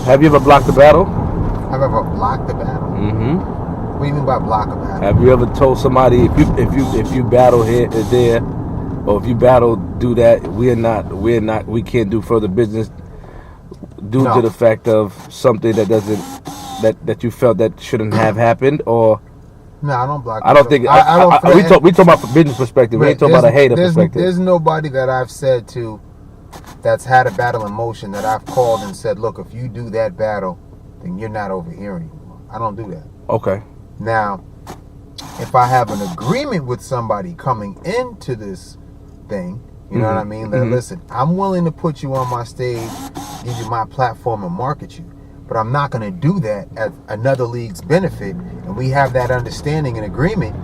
Have you ever blocked a battle? Have I ever blocked a battle? Mm-hmm. What do you mean by block a battle? Have you ever told somebody if you battle here or there, or if you battle do that, we can't do further business due to the fact of something that you felt that shouldn't have happened, or no, I don't block. I don't think we talk about from business perspective. We ain't talking about a hater perspective. There's nobody that I've said to that's had a battle in motion that I've called and said, look, if you do that battle, then you're not over here anymore. I don't do that. Okay. Now, if I have an agreement with somebody coming into this thing, you know what I mean? That listen, I'm willing to put you on my stage, give you my platform and market you. But I'm not going to do that at another league's benefit. And we have that understanding and agreement.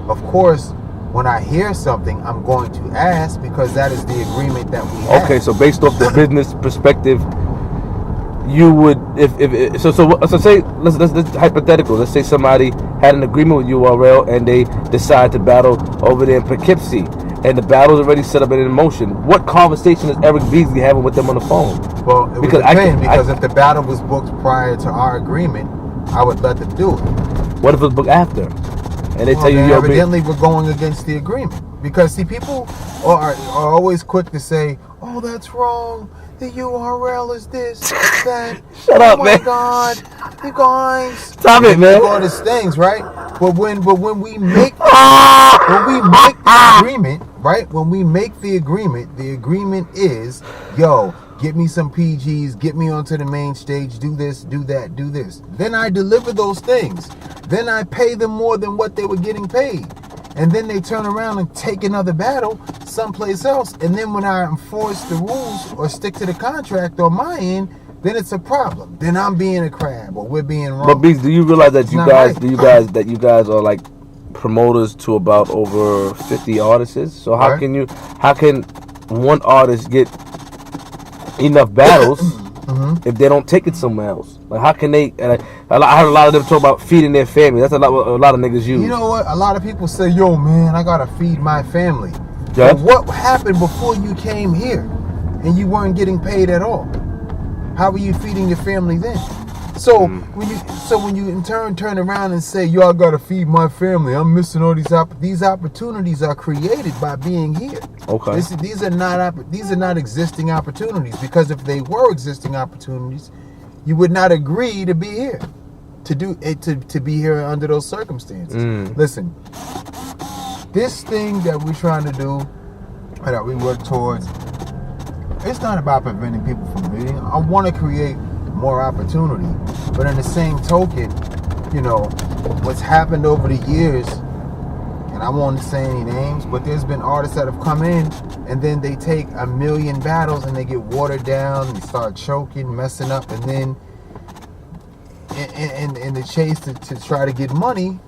Of course, when I hear something, I'm going to ask because that is the agreement that we have. Okay, so based off the business perspective, you would so say let's hypothetical. Let's say somebody had an agreement with URL and they decide to battle over there in Poughkeepsie, and the battle's already set up and in motion. What conversation is Eric Beasley having with them on the phone? Well, it because if the battle was booked prior to our agreement, I would let them do it. What if it's booked after? And they tell you evidently we're going against the agreement. Because see, people are always quick to say, oh, that's wrong. The URL is this, that. Shut up, man. Oh my God, you guys. Stop it, man. All these things, right? But when we make the agreement, right? When we make the agreement is, yo, get me some PGs, get me onto the main stage, do this, do that, do this. Then I deliver those things. Then I pay them more than what they were getting paid. And then they turn around and take another battle someplace else. And then when I enforce the rules or stick to the contract on my end, then it's a problem. Then I'm being a crab or we're being wrong. But Beast, do you realize that you guys are like promoters to about over 50 artists? So how can one artist get enough battles if they don't take it somewhere else? Like how can they? I heard a lot of them talk about feeding their family. That's a lot of niggas use. You know what? A lot of people say, "Yo, man, I gotta feed my family." Yeah. But what happened before you came here, and you weren't getting paid at all? How were you feeding your family then? So when you in turn around and say, "Yo, I gotta feed my family. I'm missing all these opportunities are created by being here." Okay. These are not existing opportunities, because if they were existing opportunities, you would not agree to be here, to be here under those circumstances. Listen, this thing that we're trying to do, that we work towards, it's not about preventing people from meeting. I want to create more opportunity, but in the same token, you know, what's happened over the years, and I won't say any names, but there's been artists that have come in and then they take a million battles and they get watered down, they start choking, messing up, and then in the chase to try to get money,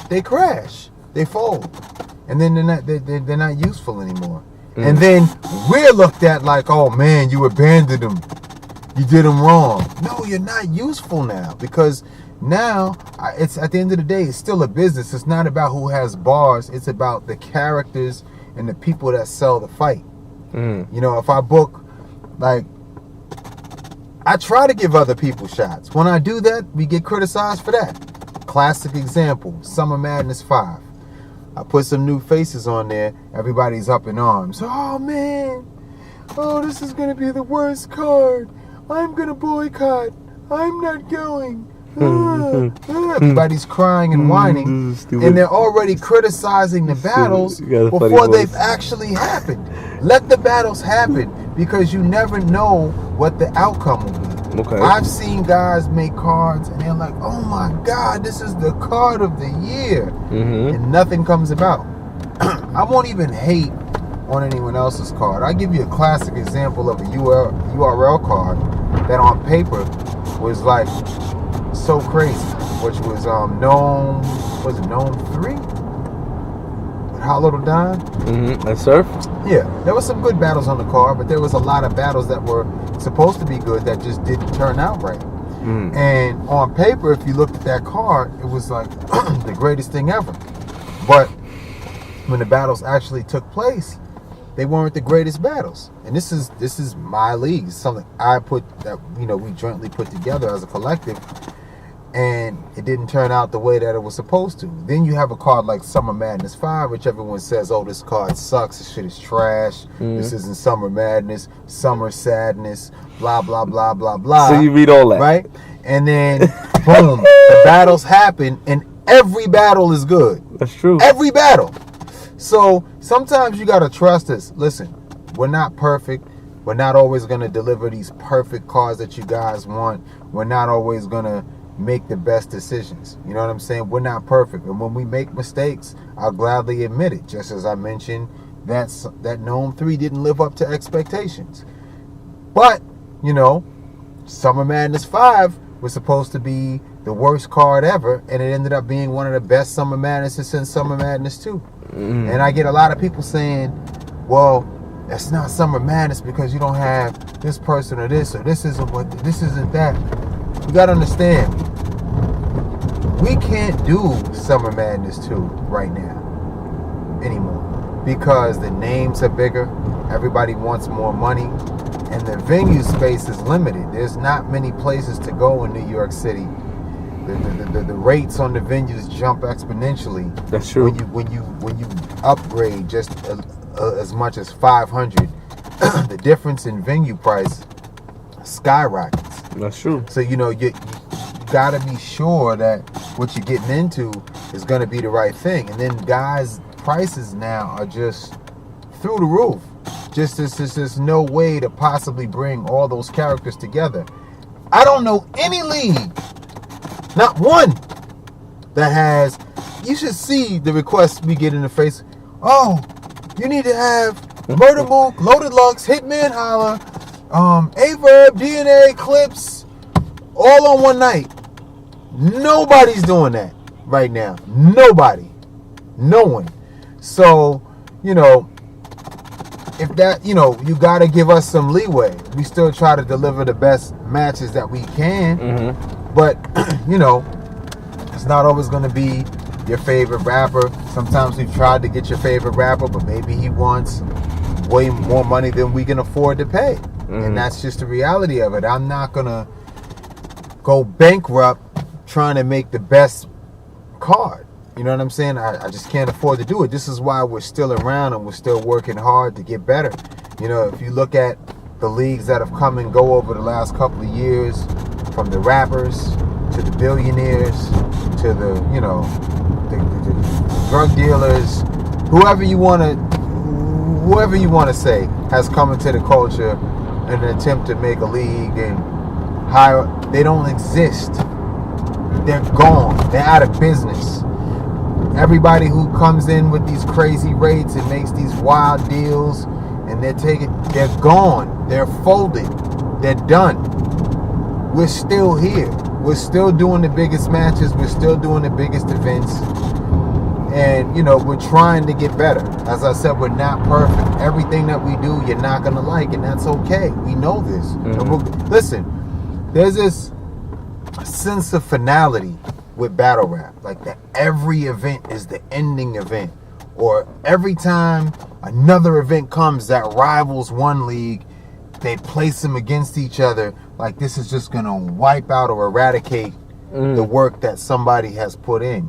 they crash, they fold, and then they're not useful anymore. And then we're looked at like, oh man, you abandoned them, you did them wrong. No, you're not useful now, because now it's at the end of the day, it's still a business. It's not about who has bars. It's about the characters and the people that sell the fight. You know, if I book, like, I try to give other people shots. When I do that, we get criticized for that. Classic example, Summer Madness 5. I put some new faces on there. Everybody's up in arms. Oh man, oh, this is gonna be the worst card. I'm gonna boycott. I'm not going. Everybody's crying and whining, and they're already criticizing the battles before they've actually happened. Let the battles happen, because you never know what the outcome will be. Okay. I've seen guys make cards and they're like, oh my God, this is the card of the year, and nothing comes about. I won't even hate on anyone else's card. I'll give you a classic example of a URL card that on paper was like so crazy, which was Nome, was it Nome 3? With Hollow to Don? And Surf? Yeah, there was some good battles on the card, but there was a lot of battles that were supposed to be good that just didn't turn out right. And on paper, if you looked at that card, it was like the greatest thing ever. But when the battles actually took place, they weren't the greatest battles. And this is my league. It's something I put that, you know, we jointly put together as a collective, and it didn't turn out the way that it was supposed to. Then you have a card like Summer Madness 5, which everyone says, oh, this card sucks, this shit is trash, this isn't Summer Madness, Summer Sadness, blah, blah, blah, blah, blah. So you read all that. Right? And then, boom, the battles happen, and every battle is good. That's true. Every battle. So sometimes you got to trust us. Listen, we're not perfect. We're not always going to deliver these perfect cards that you guys want. We're not always going to make the best decisions. You know what I'm saying? We're not perfect. And when we make mistakes, I'll gladly admit it. Just as I mentioned, that Nome 3 didn't live up to expectations. But, you know, Summer Madness 5 was supposed to be the worst card ever, and it ended up being one of the best Summer Madnesses since Summer Madness 2. And I get a lot of people saying, well, that's not Summer Madness because you don't have this person or this isn't what, this isn't that. You gotta understand, we can't do Summer Madness 2 right now anymore because the names are bigger, everybody wants more money, and the venue space is limited. There's not many places to go in New York City. The rates on the venues jump exponentially. That's true. When you upgrade just as much as 500, the difference in venue price skyrockets. That's true. So you know you got to be sure that what you're getting into is going to be the right thing. And then guys' prices now are just through the roof. Just there's no way to possibly bring all those characters together. I don't know any league, not one, that has. You should see the requests we get in the face. Oh, you need to have Murder Mook, Loaded Lux, Hitman Holler, Averb, DNA, Clips, all on one night. Nobody's doing that right now. Nobody. No one. So, you know, if that, you know, you got to give us some leeway. We still try to deliver the best matches that we can. But, you know, it's not always going to be your favorite rapper. Sometimes we've tried to get your favorite rapper, but maybe he wants way more money than we can afford to pay. And that's just the reality of it. I'm not going to go bankrupt trying to make the best card. You know what I'm saying? I just can't afford to do it. This is why we're still around and we're still working hard to get better. You know, if you look at the leagues that have come and go over the last couple of years, from the rappers to the billionaires to the, you know, the drug dealers, whoever you want to say has come into the culture in an attempt to make a league and hire. They don't exist. They're gone. They're out of business. Everybody who comes in with these crazy rates and makes these wild deals and they're gone. They're folded. They're done. We're still here. We're still doing the biggest matches. We're still doing the biggest events. And, you know, we're trying to get better. As I said, we're not perfect. Everything that we do, you're not going to like, and that's okay. We know this. Listen, there's this sense of finality with battle rap. Like that every event is the ending event. Or every time another event comes that rivals one league, they place them against each other. Like this is just going to wipe out or eradicate the work that somebody has put in.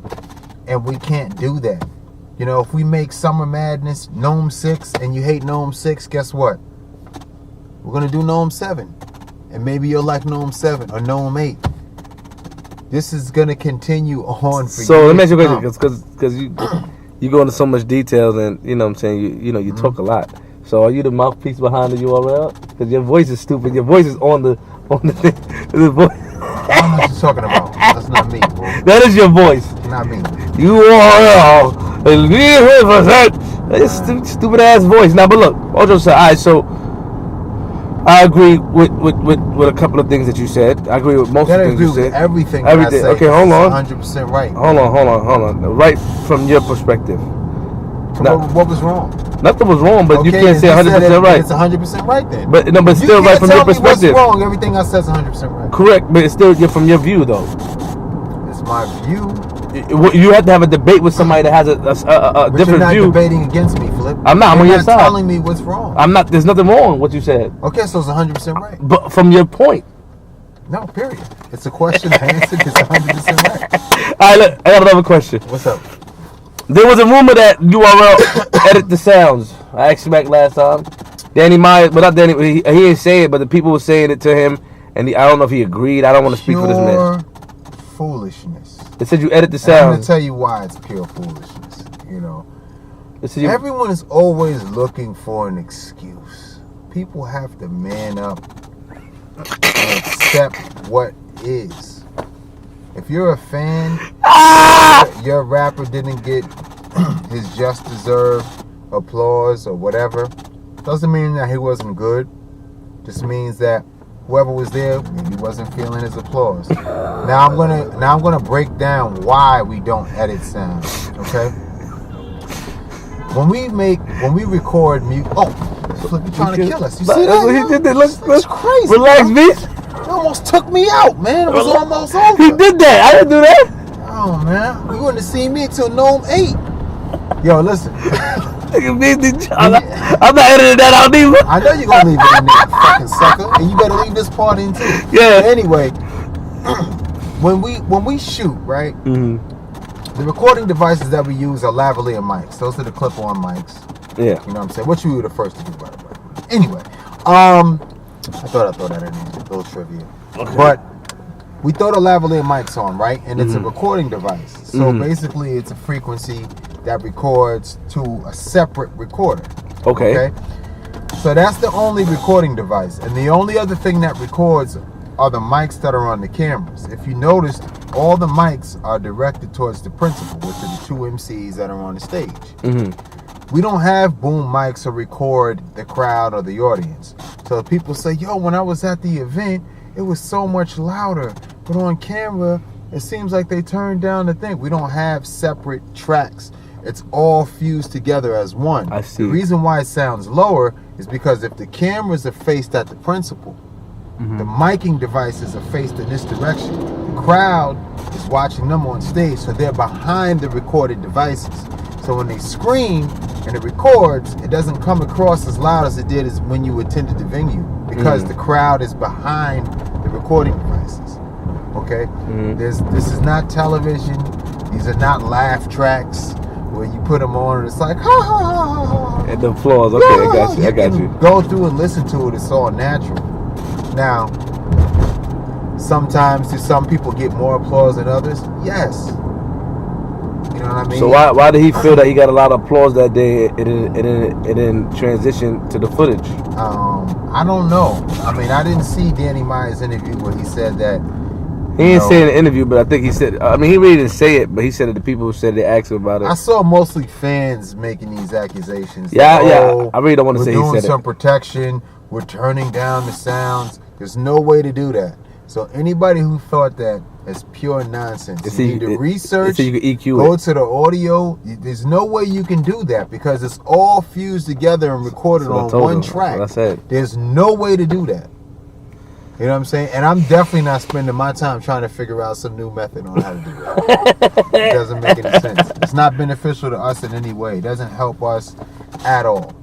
And we can't do that. You know, if we make Summer Madness Nome 6 and you hate Nome 6, guess what? We're going to do Nome 7. And maybe you'll like Nome 7 or Nome 8. This is going to continue on for so let me ask you a question, because you go into so much details and, you know what I'm saying, you know, you talk a lot. So are you the mouthpiece behind the URL? Because your voice is stupid. Your voice is on the thing. The voice. I don't know what you're talking about. That's not me, bro. That is your voice. Not me. URL. That's stupid ass voice. Now, but look, all jokes aside, all right, so I agree with a couple of things that you said. I agree with most of the things you said. Everything. Everything. Okay, hold on. 100% right. Hold on. Right from your perspective. Now, what was wrong? Nothing was wrong, but you can't say 100% right. It's 100% right then. But still right from your perspective. What's wrong? Everything I said is 100% right. Correct, but it's still from your view though. It's my view You have to have a debate with somebody that has a But different you're not view. debating against me, Flip. I'm not. I'm on your You're side. not telling me what's wrong. I'm not. There's nothing wrong with what you said. Okay, so it's 100% right. But from your point. No, period. It's a question answered. It's 100% right. All right, look. I got another question. What's up? There was a rumor that URL edit the sounds. I asked you back last time. Danny Myers, but not Danny. He didn't say it, but the people were saying it to him, and I don't know if he agreed. I don't want to speak for this man. Foolishness. They said you edit the And I'm sounds. gonna tell you why it's pure foolishness. You know, They said you, everyone is always looking for an excuse. People have to man up and accept what is. If you're a fan, your rapper didn't get his just deserved applause or whatever, doesn't mean that he wasn't good. Just means that whoever was there maybe wasn't feeling his applause. Now I'm gonna break down why we don't edit sound. Okay? When we record music, Flip, you're trying to kill us. You see that? He did that. Let's crazy. relax, bro. Beast. You almost took me out, man. It was almost over. He did that. I didn't do that. Oh man, you wouldn't have seen me till Nome 8. Yo, listen. I'm not editing that out either. I know you're gonna leave it in there, you fucking sucker, and you better leave this part in too. Yeah. But anyway, when we shoot, right? Mm-hmm. The recording devices that we use are lavalier mics. Those are the clip-on mics. Yeah. You know what I'm saying? What you were the first to do, by the way. Anyway, I thought I'd throw that in there, a little trivia. Okay. But we throw the lavalier mics on, right? And it's a recording device. So basically, it's a frequency that records to a separate recorder. Okay. So that's the only recording device. And the only other thing that records are the mics that are on the cameras. If you noticed, all the mics are directed towards the principal, which are the two MCs that are on the stage. Mm-hmm. We don't have boom mics to record the crowd or the audience. So people say, yo, when I was at the event, it was so much louder. But on camera, it seems like they turned down the thing. We don't have separate tracks. It's all fused together as one. I see. The reason why it sounds lower is because if the cameras are faced at the principal, the miking devices are faced in this direction. The crowd is watching them on stage, so they're behind the recorded devices. So when they scream and it records, it doesn't come across as loud as it did as when you attended the venue, because the crowd is behind the recording devices. Okay? This is not television. These are not laugh tracks where you put them on and it's like, ha ha ha ha. And the applause. Okay, I got you. Go through and listen to it. It's all natural. Now, sometimes do some people get more applause than others? Yes. You know what I mean? So why did he feel that he got a lot of applause that day? It didn't transition to the footage. I don't know. I mean, I didn't see Danny Myers' interview where he said that. He didn't say it in the interview, but I think he said. I mean, he really didn't say it, but he said that the people who said they asked him about it. I saw mostly fans making these accusations. Yeah, that, yeah. I really don't want to say he we're said doing some it. protection. We're turning down the sounds. There's no way to do that. So anybody who thought that is pure nonsense. You need to research. So you can EQ go it. to the audio. There's no way you can do that because it's all fused together and recorded on one track. That's what I said. There's no way to do that. You know what I'm saying? And I'm definitely not spending my time trying to figure out some new method on how to do that. It doesn't make any sense. It's not beneficial to us in any way. It doesn't help us at all.